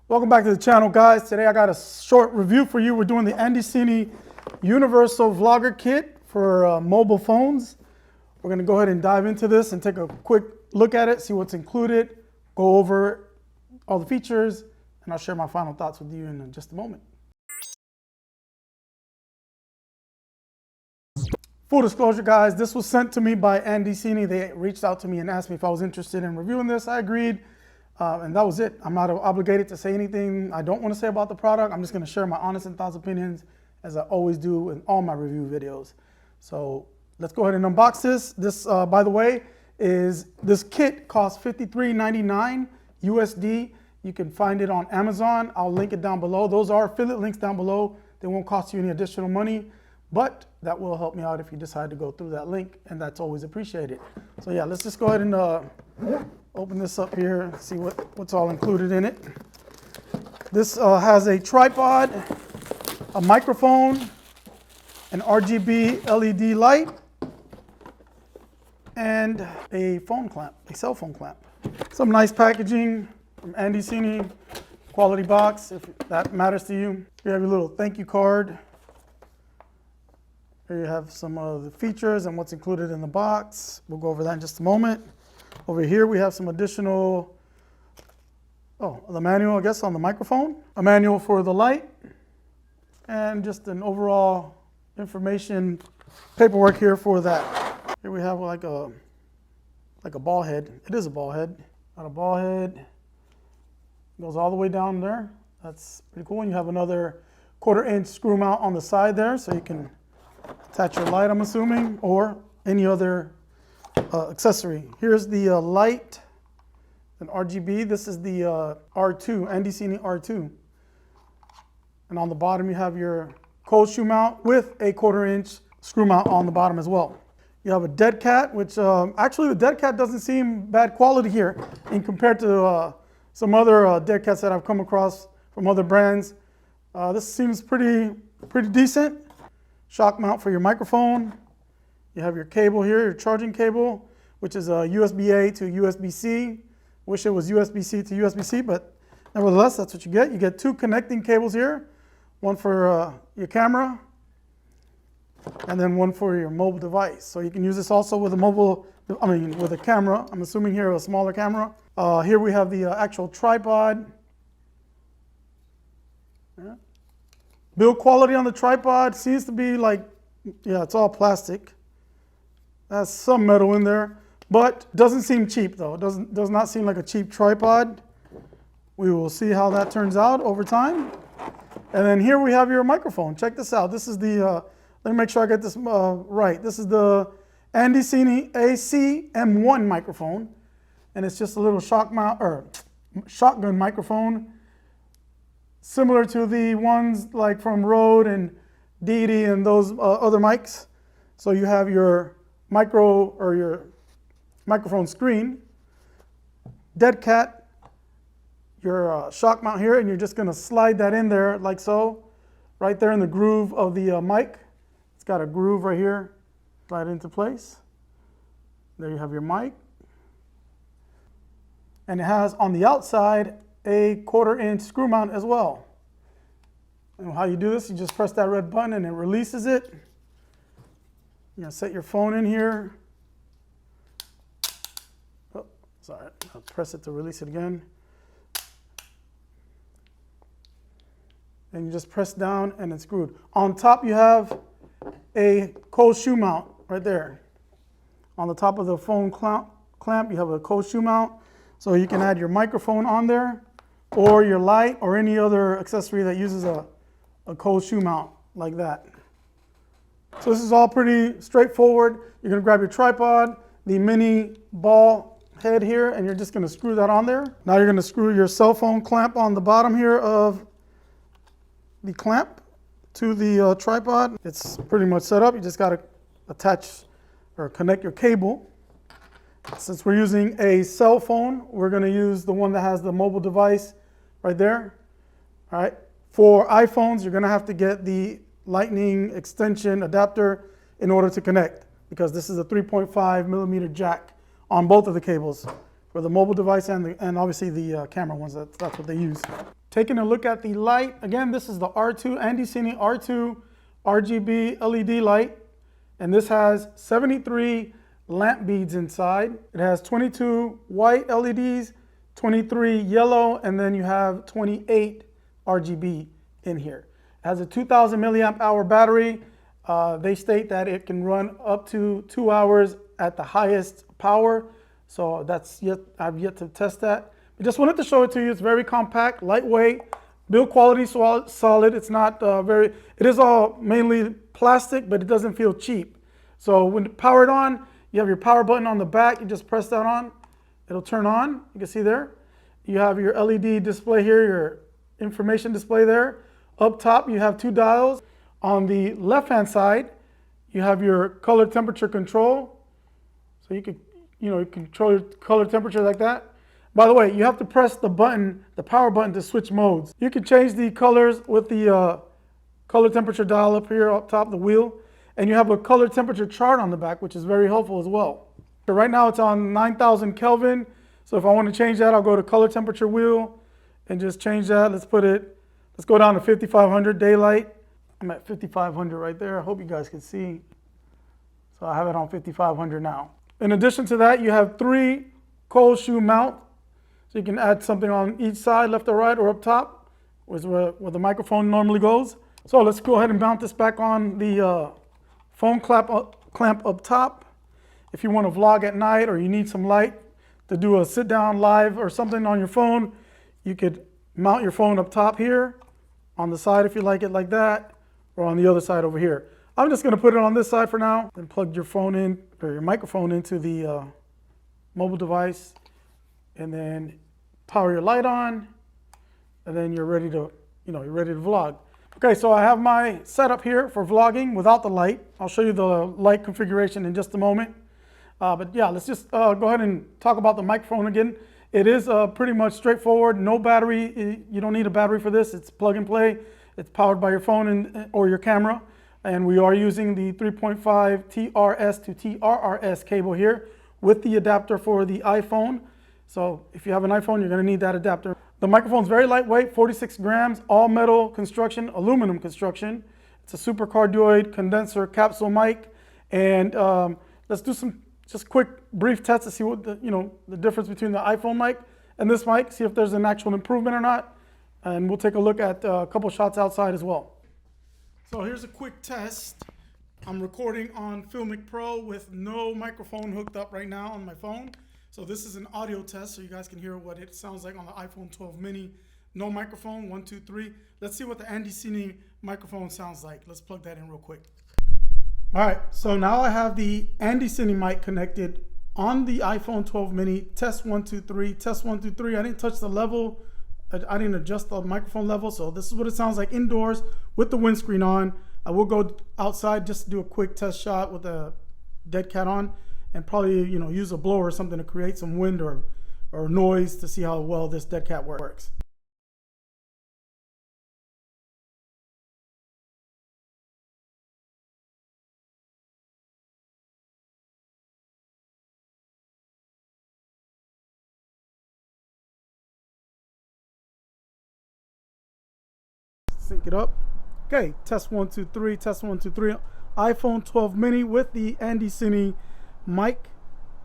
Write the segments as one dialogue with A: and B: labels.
A: Welcome back to the channel, guys. Today I got a short review for you. We're doing the AndyCine Universal Vlogger Kit for mobile phones. We're gonna go ahead and dive into this and take a quick look at it, see what's included, go over all the features, and I'll share my final thoughts with you in just a moment. Full disclosure, guys, this was sent to me by AndyCine. They reached out to me and asked me if I was interested in reviewing this. I agreed. And that was it. I'm not obligated to say anything I don't want to say about the product. I'm just going to share my honest and thoughts opinions as I always do in all my review videos. So let's go ahead and unbox this. This, by the way, this kit costs $53.99 USD. You can find it on Amazon. I'll link it down below. Those are affiliate links down below. They won't cost you any additional money, but that will help me out if you decide to go through that link, and that's always appreciated. So yeah, let's just go ahead and open this up here and see what's all included in it. This has a tripod, a microphone, an RGB LED light, and a phone clamp, a cell phone clamp. Some nice packaging from AndyCine, quality box if that matters to you. You have your little thank you card. Here you have some of the features and what's included in the box. We'll go over that in just a moment. Over here we have some additional, the manual, I guess, on the microphone, a manual for the light, and just an overall information paperwork here for that. Here we have like a ball head. It is a ball head. Got a ball head. Goes all the way down there. That's pretty cool. And you have another 1/4-inch screw mount on the side there, so you can attach your light, I'm assuming, or any other accessory. Here's the light, an RGB. This is the R2, AndyCine R2. And on the bottom you have your cold shoe mount with a 1/4-inch screw mount on the bottom as well. You have a dead cat, which actually the dead cat doesn't seem bad quality here in compared to some other dead cats that I've come across from other brands. This seems pretty decent. Shock mount for your microphone. You have your cable here, your charging cable, which is a USB-A to USB-C. Wish it was USB-C to USB-C, but nevertheless, that's what you get. You get 2 connecting cables here, one for your camera, and then one for your mobile device. So you can use this also with with a camera. I'm assuming here a smaller camera. Here we have the actual tripod. Yeah. Build quality on the tripod seems to be like, yeah, it's all plastic. Has some metal in there, but doesn't seem cheap though. It does not seem like a cheap tripod. We will see how that turns out over time. And then here we have your microphone. Check this out. This is the, let me make sure I get this right. This is the AndyCine AC-M1 microphone. And it's just a little shotgun microphone, similar to the ones like from Rode and Deity and those other mics. So you have your your microphone screen, dead cat, your shock mount here, and you're just gonna slide that in there like so, right there in the groove of the mic. It's got a groove right here, slide into place. There you have your mic. And it has on the outside a 1/4-inch screw mount as well. And how you do this, you just press that red button and it releases it. You're gonna set your phone in here. Oh, sorry, I'll press it to release it again. And you just press down and it's screwed. On top you have a cold shoe mount right there. On the top of the phone clamp you have a cold shoe mount. So you can add your microphone on there, or your light, or any other accessory that uses a cold shoe mount like that. So this is all pretty straightforward. You're gonna grab your tripod, the mini ball head here, and you're just gonna screw that on there. Now you're gonna screw your cell phone clamp on the bottom here of the clamp to the tripod. It's pretty much set up. You just gotta attach or connect your cable. Since we're using a cell phone, we're gonna use the one that has the mobile device right there. All right. For iPhones, you're gonna have to get the lightning extension adapter in order to connect, because this is a 3.5mm jack on both of the cables for the mobile device and obviously the camera ones. That's what they use. Taking a look at the light, again, this is the R2 AndyCine R2 RGB LED light, and this has 73 lamp beads inside. It has 22 white LEDs, 23 yellow, and then you have 28 RGB in here. It has a 2000 milliamp hour battery. They state that it can run up to 2 hours at the highest power. So I've yet to test that. I just wanted to show it to you. It's very compact, lightweight, build quality solid. It's not it is all mainly plastic, but it doesn't feel cheap. So when powered on, you have your power button on the back. You just press that on, it'll turn on. You can see there. You have your LED display here, your information display there. Up top, you have 2 dials. On the left-hand side, you have your color temperature control. So you can, you control your color temperature like that. By the way, you have to press the button, the power button, to switch modes. You can change the colors with the color temperature dial up here, up top, the wheel. And you have a color temperature chart on the back, which is very helpful as well. So right now it's on 9,000 Kelvin. So if I want to change that, I'll go to color temperature wheel and just change that. Let's go down to 5,500 daylight. I'm at 5,500 right there. I hope you guys can see. So I have it on 5,500 now. In addition to that, you have 3 cold shoe mount. So you can add something on each side, left or right, or up top, where the microphone normally goes. So let's go ahead and mount this back on the phone clamp up top. If you want to vlog at night or you need some light to do a sit down live or something on your phone, you could mount your phone up top here, on the side if you like it like that, or on the other side over here. I'm just going to put it on this side for now and plug your phone in, or your microphone into the mobile device, and then power your light on, and then you're ready to, you're ready to vlog. Okay, so I have my setup here for vlogging without the light. I'll show you the light configuration in just a moment. But yeah, let's just go ahead and talk about the microphone again. It is pretty much straightforward. No battery. You don't need a battery for this. It's plug and play. It's powered by your phone or your camera. And we are using the 3.5 TRS to TRRS cable here with the adapter for the iPhone. So if you have an iPhone, you're going to need that adapter. The microphone's very lightweight, 46 grams, all metal construction, aluminum construction. It's a super cardioid condenser capsule mic. And let's do some just quick brief tests to see what the difference between the iPhone mic and this mic, see if there's an actual improvement or not. And we'll take a look at a couple shots outside as well. So here's a quick test. I'm recording on Filmic Pro with no microphone hooked up right now on my phone. So this is an audio test so you guys can hear what it sounds like on the iPhone 12 mini. No microphone, 1, 2, 3. Let's see what the AndyCine microphone sounds like. Let's plug that in real quick. All right, so now I have the AndyCine mic connected on the iPhone 12 mini. Test 1, 2, 3, test 1, 2, 3. I didn't touch the level. I didn't adjust the microphone level. So this is what it sounds like indoors with the windscreen on. I will go outside just to do a quick test shot with a dead cat on, and probably use a blower or something to create some wind or noise to see how well this dead cat works. Sync it up. Okay, test 1, 2, 3, test 1, 2, 3. iPhone 12 mini with the AndyCine mic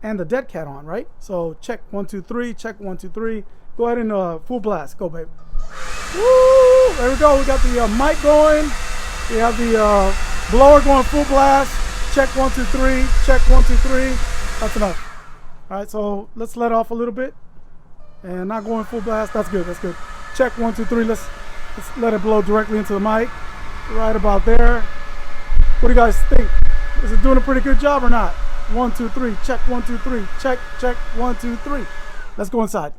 A: and the dead cat on, right? So check 1, 2, 3, check 1, 2, 3. Go ahead and full blast. Go, babe. Woo! There we go. We got the mic going. We have the blower going full blast. Check 1, 2, 3. Check 1, 2, 3. That's enough. All right, so let's let off a little bit. And not going full blast. That's good. That's good. Check 1, 2, 3. Let's let it blow directly into the mic. Right about there. What do you guys think? Is it doing a pretty good job or not? 1, 2, 3. Check 1, 2, 3. Check, check 1, 2, 3. Let's go inside.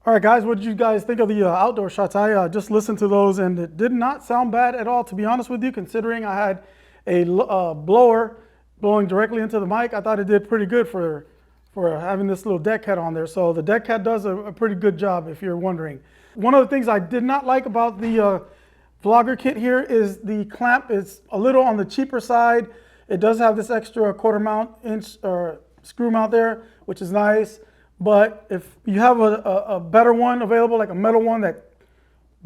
A: All right, guys, what did you guys think of the outdoor shots? I just listened to those and it did not sound bad at all, to be honest with you, considering I had a blower blowing directly into the mic. I thought it did pretty good for having this little deck cat on there. So the deck cat does a pretty good job, if you're wondering. One of the things I did not like about the Vlogger kit here is the clamp is a little on the cheaper side. It does have this extra 1/4 inch or screw mount there, which is nice. But if you have a better one available, like a metal one that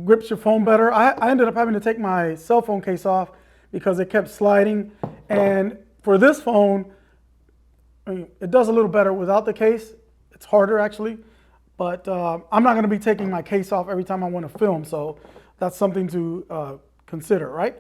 A: grips your phone better. I ended up having to take my cell phone case off because it kept sliding. And for this phone, I mean, it does a little better without the case. It's harder actually, but I'm not going to be taking my case off every time I want to film. So that's something to consider, right?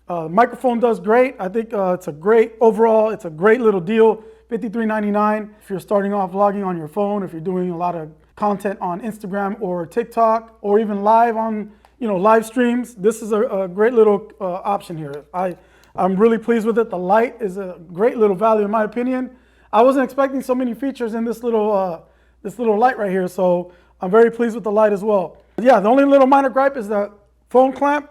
A: Microphone does great. I think it's a great, overall, it's a great little deal. $53.99 if you're starting off vlogging on your phone, if you're doing a lot of content on Instagram or TikTok, or even live on, live streams. This is a great little option here. I'm really pleased with it. The light is a great little value in my opinion. I wasn't expecting so many features in this little light right here, so I'm very pleased with the light as well. Yeah, the only little minor gripe is that phone clamp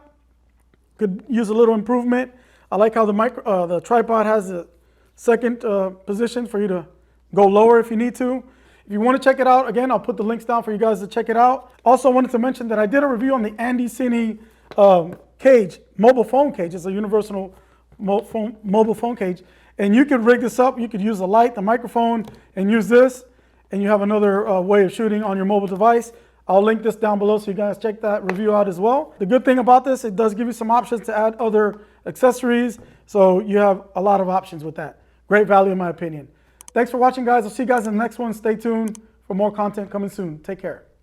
A: could use a little improvement. I like how the tripod has a second position for you to go lower if you need to. If you want to check it out, again, I'll put the links down for you guys to check it out. Also, I wanted to mention that I did a review on the AndyCine cage, mobile phone cage. It's a universal mobile phone cage. And you could rig this up. You could use the light, the microphone, and use this. And you have another way of shooting on your mobile device. I'll link this down below so you guys check that review out as well. The good thing about this, it does give you some options to add other accessories. So you have a lot of options with that. Great value in my opinion. Thanks for watching, guys. I'll see you guys in the next one. Stay tuned for more content coming soon. Take care.